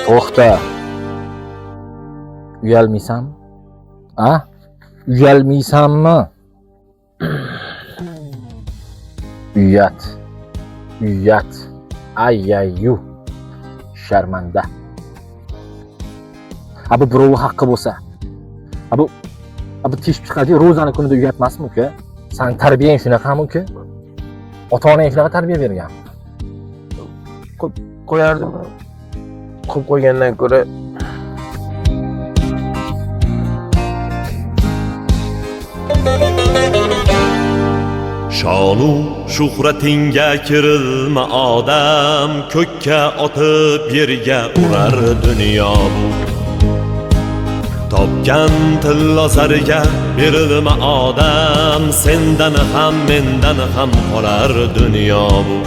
To'xta. Uyalmaysanmi? A? Uyalmaysanmi? Uyat. Uyat. Ayyayu. Sharmanda. Abi birovi haqqi bo'lsa. Abi teshib chiqadi, Ro'zani kunida uyatmasmi uka? San tarbiyang shunaqami uka? Ota-onang shunaqa tarbiya bergan. Qo'yardim. Qo'yib qo'ygandan ko'ra Shonu shuhratingga kirilma odam, ko'kka otib yerga urar dunyo bu. Topgan tilla zariga berilma odam, sendan ham mendan ham qolar dunyo bu.